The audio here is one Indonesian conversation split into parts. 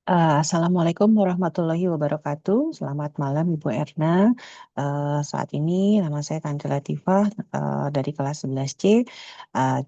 Assalamualaikum warahmatullahi wabarakatuh. Selamat malam Ibu Erna. Saat ini nama saya Tanti Latifah dari kelas 11C.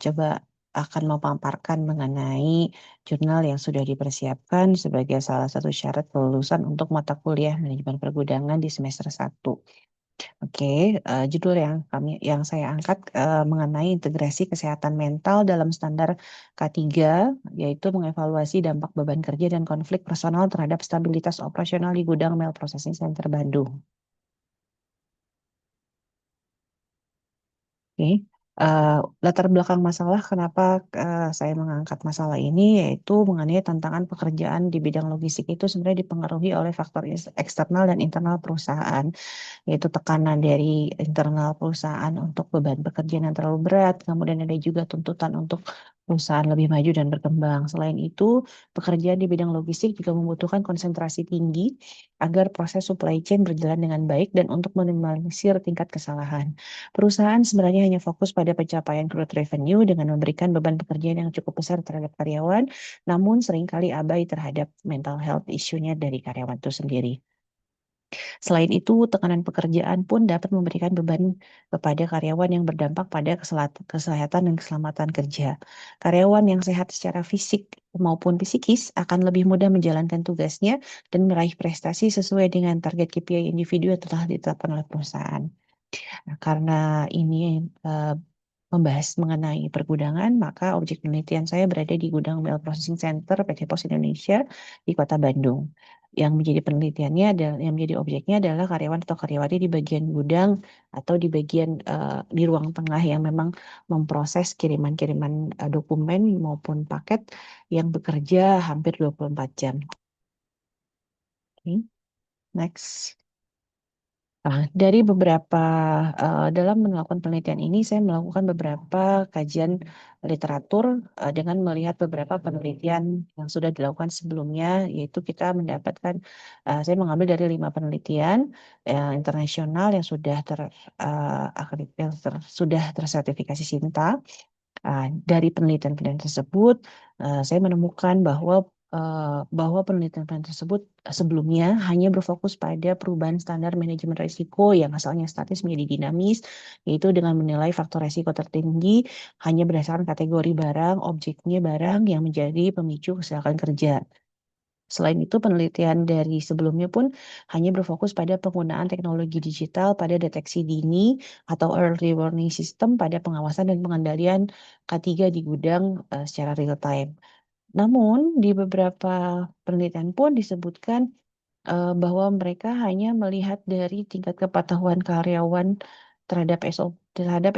Coba akan memaparkan mengenai jurnal yang sudah dipersiapkan sebagai salah satu syarat kelulusan untuk mata kuliah manajemen pergudangan di semester 1. Oke, judul yang saya angkat mengenai integrasi kesehatan mental dalam standar K3, yaitu mengevaluasi dampak beban kerja dan konflik personal terhadap stabilitas operasional di gudang Milk Processing Center Bandung. Oke, latar belakang masalah kenapa saya mengangkat masalah ini yaitu mengenai tantangan pekerjaan di bidang logistik itu sebenarnya dipengaruhi oleh faktor eksternal dan internal perusahaan, yaitu tekanan dari internal perusahaan untuk beban pekerjaan yang terlalu berat, kemudian ada juga tuntutan untuk perusahaan lebih maju dan berkembang. Selain itu, pekerjaan di bidang logistik juga membutuhkan konsentrasi tinggi agar proses supply chain berjalan dengan baik dan untuk meminimalisir tingkat kesalahan. Perusahaan sebenarnya hanya fokus pada pencapaian growth revenue dengan memberikan beban pekerjaan yang cukup besar terhadap karyawan, namun seringkali abai terhadap mental health issue-nya dari karyawan itu sendiri. Selain itu, tekanan pekerjaan pun dapat memberikan beban kepada karyawan yang berdampak pada kesehatan dan keselamatan kerja. Karyawan yang sehat secara fisik maupun psikis akan lebih mudah menjalankan tugasnya dan meraih prestasi sesuai dengan target KPI individu yang telah ditetapkan oleh perusahaan. Nah, karena ini eh, membahas mengenai pergudangan, maka objek penelitian saya berada di Gudang Milk Processing Center PT Pos Indonesia di Kota Bandung. Yang menjadi penelitiannya adalah, yang menjadi objeknya adalah karyawan atau karyawati di bagian gudang atau di bagian di ruang tengah yang memang memproses kiriman-kiriman dokumen maupun paket yang bekerja hampir 24 jam. Oke, next. Dari beberapa dalam melakukan penelitian ini, saya melakukan beberapa kajian literatur dengan melihat beberapa penelitian yang sudah dilakukan sebelumnya, yaitu kita mendapatkan, saya mengambil dari 5 penelitian internasional yang sudah sudah tersertifikasi SINTA. Dari penelitian-penelitian tersebut, saya menemukan bahwa penelitian-penelitian tersebut sebelumnya hanya berfokus pada perubahan standar manajemen risiko yang asalnya statis menjadi dinamis, yaitu dengan menilai faktor risiko tertinggi hanya berdasarkan kategori barang, objeknya barang yang menjadi pemicu kecelakaan kerja. Selain itu, penelitian dari sebelumnya pun hanya berfokus pada penggunaan teknologi digital pada deteksi dini atau early warning system pada pengawasan dan pengendalian K3 di gudang secara real time. Namun, di beberapa penelitian pun disebutkan bahwa mereka hanya melihat dari tingkat kepatuhan karyawan terhadap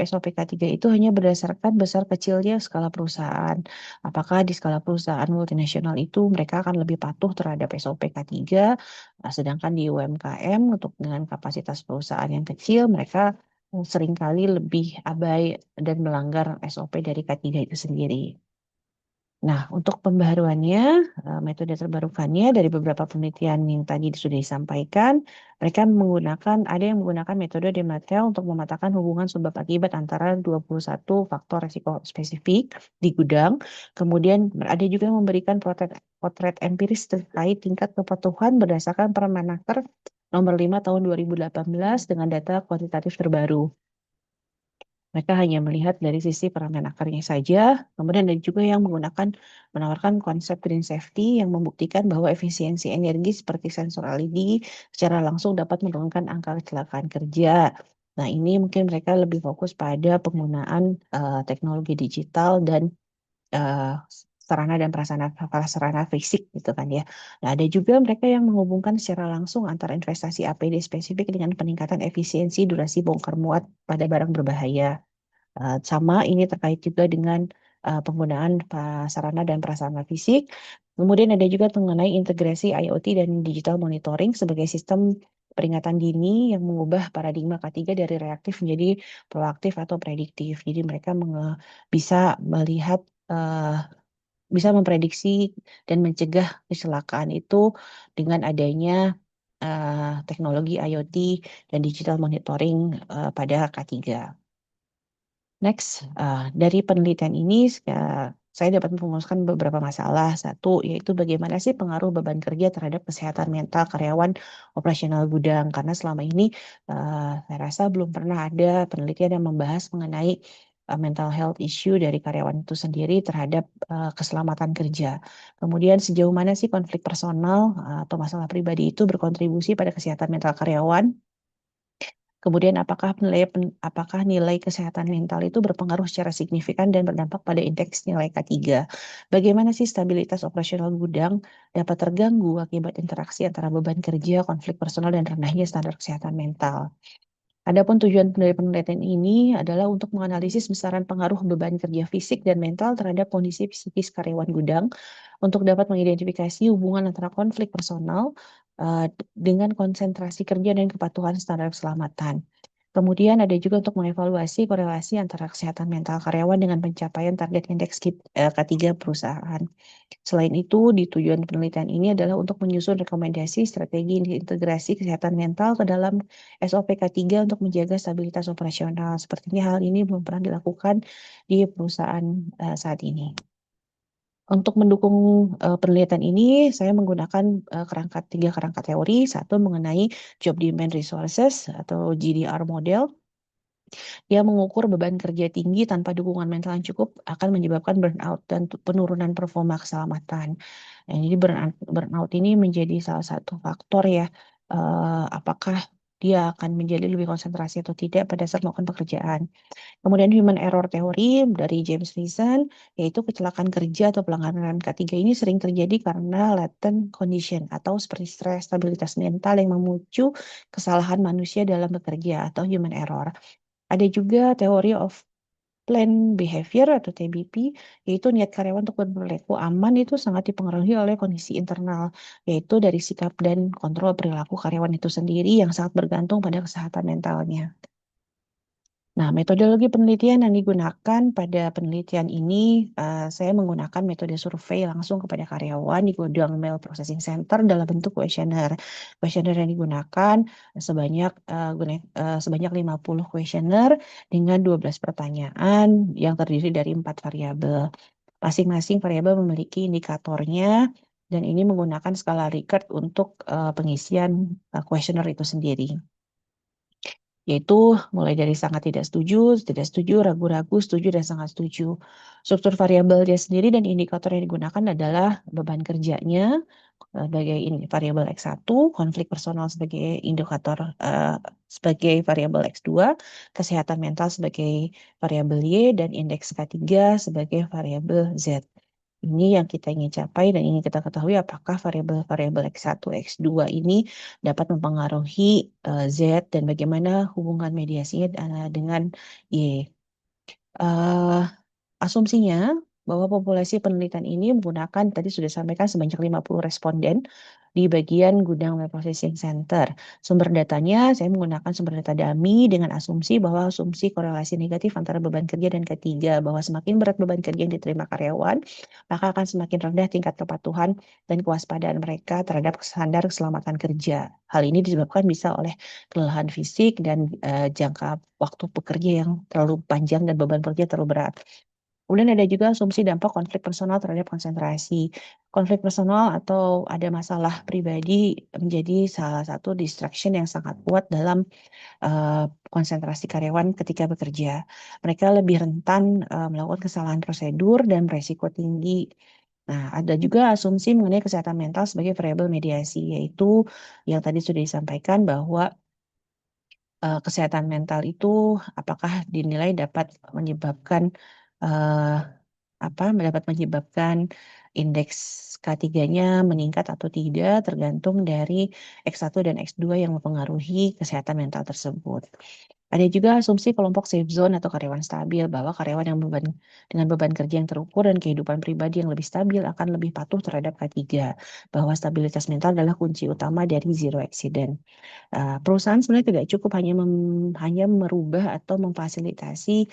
SOP K3 itu hanya berdasarkan besar kecilnya skala perusahaan. Apakah di skala perusahaan multinasional itu mereka akan lebih patuh terhadap SOP K3, sedangkan di UMKM untuk dengan kapasitas perusahaan yang kecil mereka seringkali lebih abai dan melanggar SOP dari K3 itu sendiri. Nah, untuk pembaharuannya, metode terbarukannya dari beberapa penelitian yang tadi sudah disampaikan, ada yang menggunakan metode Demartel untuk memetakan hubungan sebab akibat antara 21 faktor risiko spesifik di gudang. Kemudian ada juga yang memberikan potret empiris terkait tingkat kepatuhan berdasarkan Permenaker nomor 5 tahun 2018 dengan data kuantitatif terbaru. Mereka hanya melihat dari sisi Permenakernya saja. Kemudian ada juga yang menawarkan konsep green safety yang membuktikan bahwa efisiensi energi seperti sensor LED secara langsung dapat menurunkan angka kecelakaan kerja. Nah, ini mungkin mereka lebih fokus pada penggunaan teknologi digital dan eh, sarana dan prasarana fisik gitu kan ya. Nah, ada juga mereka yang menghubungkan secara langsung antara investasi APD spesifik dengan peningkatan efisiensi durasi bongkar muat pada barang berbahaya. Sama ini terkait juga dengan penggunaan sarana dan prasarana fisik. Kemudian ada juga mengenai integrasi IoT dan digital monitoring sebagai sistem peringatan dini yang mengubah paradigma K3 dari reaktif menjadi proaktif atau prediktif. Jadi mereka bisa melihat, bisa memprediksi dan mencegah kecelakaan itu dengan adanya teknologi IoT dan digital monitoring pada K3. Next, dari penelitian ini saya dapat merumuskan beberapa masalah. Satu, yaitu bagaimana sih pengaruh beban kerja terhadap kesehatan mental karyawan operasional gudang. Karena selama ini saya rasa belum pernah ada penelitian yang membahas mengenai mental health issue dari karyawan itu sendiri terhadap keselamatan kerja. Kemudian sejauh mana sih konflik personal atau masalah pribadi itu berkontribusi pada kesehatan mental karyawan. Kemudian apakah nilai kesehatan mental itu berpengaruh secara signifikan dan berdampak pada indeks nilai K3? Bagaimana sih stabilitas operasional gudang dapat terganggu akibat interaksi antara beban kerja, konflik personal, dan rendahnya standar kesehatan mental? Adapun tujuan dari penelitian ini adalah untuk menganalisis besaran pengaruh beban kerja fisik dan mental terhadap kondisi psikis karyawan gudang untuk dapat mengidentifikasi hubungan antara konflik personal dengan konsentrasi kerja dan kepatuhan standar keselamatan. Kemudian ada juga untuk mengevaluasi korelasi antara kesehatan mental karyawan dengan pencapaian target indeks K3 perusahaan. Selain itu, di tujuan penelitian ini adalah untuk menyusun rekomendasi strategi integrasi kesehatan mental ke dalam SOP K3 untuk menjaga stabilitas operasional. Sepertinya hal ini belum pernah dilakukan di perusahaan saat ini. Untuk mendukung penelitian ini, saya menggunakan tiga kerangka teori. Satu mengenai Job Demand Resources atau GDR model. Dia mengukur beban kerja tinggi tanpa dukungan mental yang cukup akan menyebabkan burnout dan penurunan performa keselamatan. Nah, jadi burnout ini menjadi salah satu faktor ya, apakah dia akan menjadi lebih konsentrasi atau tidak pada saat melakukan pekerjaan. Kemudian human error theory dari James Friesen, yaitu kecelakaan kerja atau pelanggaran K3 ini sering terjadi karena latent condition atau seperti stres, stabilitas mental yang memicu kesalahan manusia dalam bekerja atau human error. Ada juga teori of planned behavior atau TBP, yaitu niat karyawan untuk berperilaku aman itu sangat dipengaruhi oleh kondisi internal, yaitu dari sikap dan kontrol perilaku karyawan itu sendiri yang sangat bergantung pada kesehatan mentalnya. Nah, metodologi penelitian yang digunakan pada penelitian ini, saya menggunakan metode survei langsung kepada karyawan di gudang Mail Processing Center dalam bentuk kuesioner. Kuesioner yang digunakan sebanyak 50 kuesioner dengan 12 pertanyaan yang terdiri dari 4 variabel. Masing-masing variabel memiliki indikatornya dan ini menggunakan skala Likert untuk pengisian kuesioner itu sendiri, yaitu mulai dari sangat tidak setuju, ragu-ragu, setuju, dan sangat setuju. Struktur variabelnya sendiri dan indikator yang digunakan adalah beban kerjanya sebagai variabel X1, konflik personal sebagai indikator sebagai variabel X2, kesehatan mental sebagai variabel Y, dan indeks K3 sebagai variabel Z. Ini yang kita ingin capai dan ingin kita ketahui apakah variabel-variabel X1, X2 ini dapat mempengaruhi Z dan bagaimana hubungan mediasinya dengan Y. Eh, Asumsinya bahwa populasi penelitian ini menggunakan, tadi sudah sampaikan, sebanyak 50 responden di bagian gudang Web Processing Center. Sumber datanya, saya menggunakan sumber data dummy dengan asumsi bahwa asumsi korelasi negatif antara beban kerja dan ketiga, bahwa semakin berat beban kerja yang diterima karyawan, maka akan semakin rendah tingkat kepatuhan dan kewaspadaan mereka terhadap standar keselamatan kerja. Hal ini disebabkan bisa oleh kelelahan fisik dan jangka waktu pekerja yang terlalu panjang dan beban kerja terlalu berat. Kemudian ada juga asumsi dampak konflik personal terhadap konsentrasi. Konflik personal atau ada masalah pribadi menjadi salah satu distraction yang sangat kuat dalam konsentrasi karyawan ketika bekerja. Mereka lebih rentan melakukan kesalahan prosedur dan beresiko tinggi. Nah, ada juga asumsi mengenai kesehatan mental sebagai variabel mediasi, yaitu yang tadi sudah disampaikan bahwa kesehatan mental itu apakah dinilai dapat menyebabkan eh, dapat menyebabkan indeks K3-nya meningkat atau tidak tergantung dari X1 dan X2 yang mempengaruhi kesehatan mental tersebut. Ada juga asumsi kelompok safe zone atau karyawan stabil, bahwa karyawan yang dengan beban kerja yang terukur dan kehidupan pribadi yang lebih stabil akan lebih patuh terhadap K3, bahwa stabilitas mental adalah kunci utama dari zero accident. Perusahaan sebenarnya tidak cukup hanya merubah atau memfasilitasi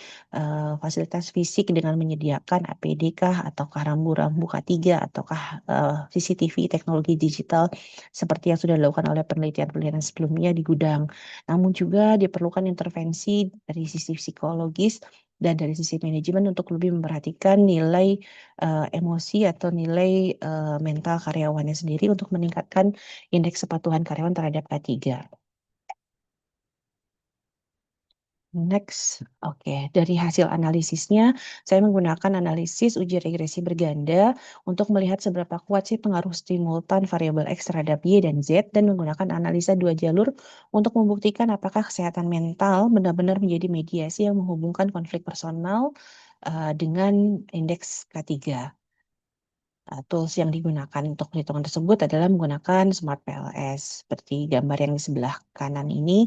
fasilitas fisik dengan menyediakan APD kah ataukah rambu-rambu K3 ataukah CCTV teknologi digital seperti yang sudah dilakukan oleh penelitian-penelitian sebelumnya di gudang. Namun juga diperlukan intervensi dari sisi psikologis dan dari sisi manajemen untuk lebih memperhatikan nilai emosi atau nilai mental karyawannya sendiri untuk meningkatkan indeks kepatuhan karyawan terhadap K3. Next, oke. Dari hasil analisisnya, saya menggunakan analisis uji regresi berganda untuk melihat seberapa kuat sih pengaruh simultan variabel X terhadap Y dan Z, dan menggunakan analisa dua jalur untuk membuktikan apakah kesehatan mental benar-benar menjadi mediasi yang menghubungkan konflik personal dengan indeks K3. Tools yang digunakan untuk perhitungan tersebut adalah menggunakan Smart PLS. Seperti gambar yang di sebelah kanan ini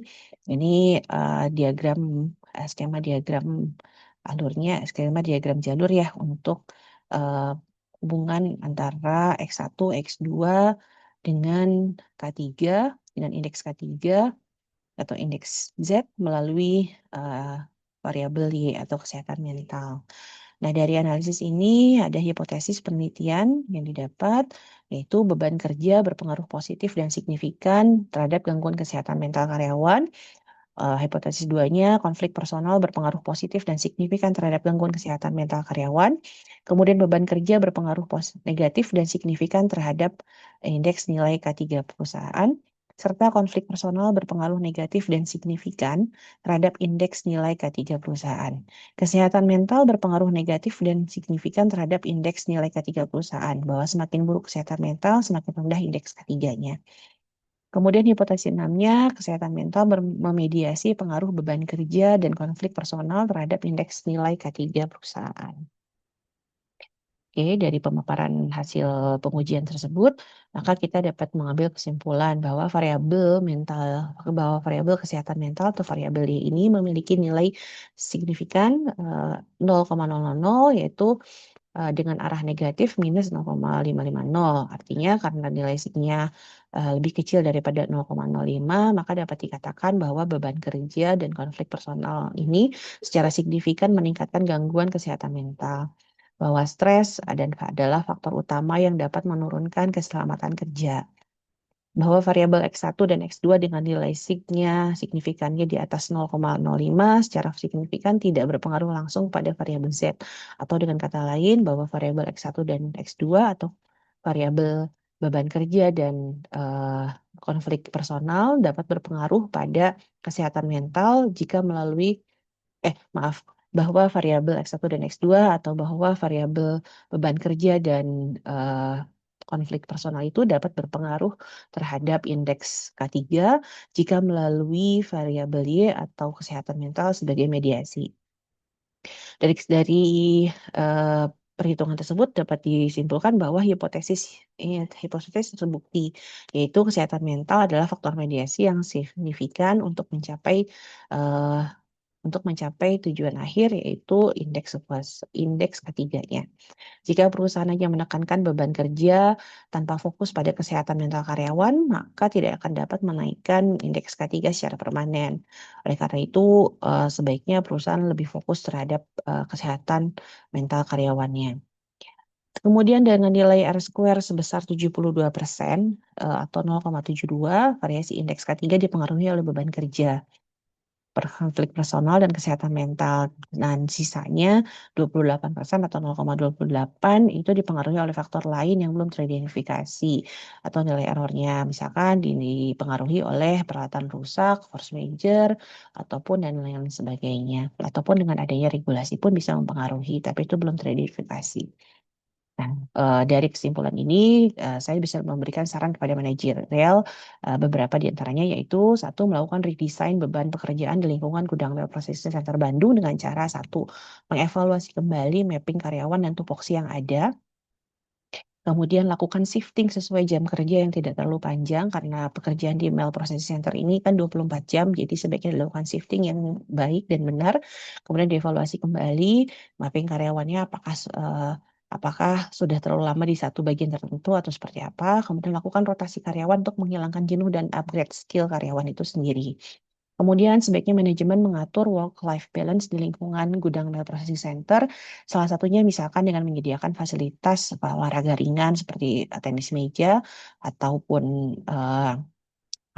diagram skema diagram alurnya, skema diagram jalur ya untuk uh, hubungan antara X1, X2 dengan K3, dengan indeks K3 atau indeks Z melalui variabel Y atau kesehatan mental. Nah, dari analisis ini ada hipotesis penelitian yang didapat, yaitu beban kerja berpengaruh positif dan signifikan terhadap gangguan kesehatan mental karyawan. Hipotesis duanya, konflik personal berpengaruh positif dan signifikan terhadap gangguan kesehatan mental karyawan. Kemudian beban kerja berpengaruh negatif dan signifikan terhadap indeks nilai K3 perusahaan. Serta konflik personal berpengaruh negatif dan signifikan terhadap indeks nilai K3 perusahaan. Kesehatan mental berpengaruh negatif dan signifikan terhadap indeks nilai K3 perusahaan, bahwa semakin buruk kesehatan mental, semakin rendah indeks K3-nya. Kemudian hipotesis enamnya, kesehatan mental memediasi pengaruh beban kerja dan konflik personal terhadap indeks nilai K3 perusahaan. Oke, dari pemaparan hasil pengujian tersebut, maka kita dapat mengambil kesimpulan bahwa variabel kesehatan mental atau variabel Y ini memiliki nilai signifikan 0,000, yaitu dengan arah negatif minus 0,550. Artinya karena nilai signya lebih kecil daripada 0,05, maka dapat dikatakan bahwa beban kerja dan konflik personal ini secara signifikan meningkatkan gangguan kesehatan mental. Bahwa stres adalah faktor utama yang dapat menurunkan keselamatan kerja. Bahwa variabel X1 dan X2 dengan nilai signifikannya di atas 0,05 secara signifikan tidak berpengaruh langsung pada variabel Z. Atau dengan kata lain, bahwa variabel X1 dan X2 atau variabel beban kerja dan konflik personal dapat berpengaruh pada kesehatan mental jika bahwa variabel X1 dan X2 atau bahwa variabel beban kerja dan konflik personal itu dapat berpengaruh terhadap indeks K3 jika melalui variabel Y atau kesehatan mental sebagai mediasi. Dari perhitungan tersebut dapat disimpulkan bahwa hipotesis terbukti, yaitu kesehatan mental adalah faktor mediasi yang signifikan untuk mencapai tujuan akhir, yaitu indeks K3-nya. Jika perusahaan hanya menekankan beban kerja tanpa fokus pada kesehatan mental karyawan, maka tidak akan dapat menaikkan indeks K3 secara permanen. Oleh karena itu, sebaiknya perusahaan lebih fokus terhadap kesehatan mental karyawannya. Kemudian dengan nilai R-square sebesar 72% atau 0,72, variasi indeks K3 dipengaruhi oleh beban kerja, konflik personal dan kesehatan mental. Dan sisanya 28% atau 0,28 itu dipengaruhi oleh faktor lain yang belum teridentifikasi atau nilai errornya. Misalkan dipengaruhi oleh peralatan rusak, force major, ataupun dan lain sebagainya. Ataupun dengan adanya regulasi pun bisa mempengaruhi, tapi itu belum teridentifikasi. Nah, dari kesimpulan ini, saya bisa memberikan saran kepada manajerial beberapa di antaranya, yaitu satu, melakukan redesign beban pekerjaan di lingkungan gudang Mel Processing Center Bandung dengan cara satu, mengevaluasi kembali mapping karyawan dan tupoksi yang ada. Kemudian lakukan shifting sesuai jam kerja yang tidak terlalu panjang, karena pekerjaan di Mel Processing Center ini kan 24 jam, jadi sebaiknya dilakukan shifting yang baik dan benar. Kemudian dievaluasi kembali mapping karyawannya, apakah sudah terlalu lama di satu bagian tertentu atau seperti apa. Kemudian lakukan rotasi karyawan untuk menghilangkan jenuh dan upgrade skill karyawan itu sendiri. Kemudian sebaiknya manajemen mengatur work-life balance di lingkungan gudang Mel Processing Center. Salah satunya misalkan dengan menyediakan fasilitas olahraga ringan seperti tenis meja ataupun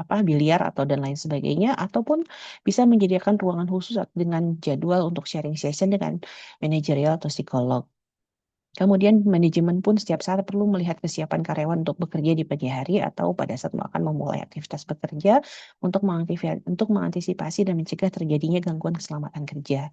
biliar atau dan lain sebagainya, ataupun bisa menyediakan ruangan khusus dengan jadwal untuk sharing session dengan manajerial atau psikolog. Kemudian manajemen pun setiap saat perlu melihat kesiapan karyawan untuk bekerja di pagi hari atau pada saat akan memulai aktivitas bekerja untuk mengantisipasi dan mencegah terjadinya gangguan keselamatan kerja.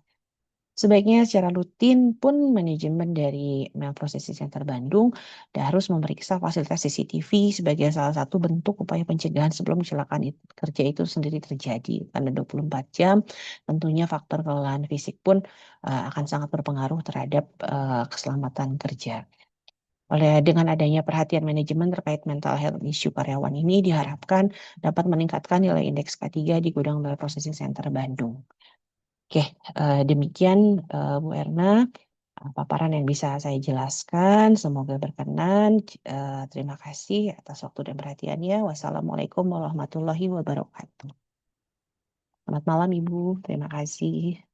Sebaiknya secara rutin pun manajemen dari Mail Processing Center Bandung harus memeriksa fasilitas CCTV sebagai salah satu bentuk upaya pencegahan sebelum kecelakaan kerja itu sendiri terjadi. Karena 24 jam tentunya faktor kelelahan fisik pun akan sangat berpengaruh terhadap keselamatan kerja. Dengan adanya perhatian manajemen terkait mental health issue karyawan ini diharapkan dapat meningkatkan nilai indeks K3 di gudang Mail Processing Center Bandung. Oke, demikian Bu Erna paparan yang bisa saya jelaskan. Semoga berkenan. Terima kasih atas waktu dan perhatiannya. Wassalamualaikum warahmatullahi wabarakatuh. Selamat malam Ibu. Terima kasih.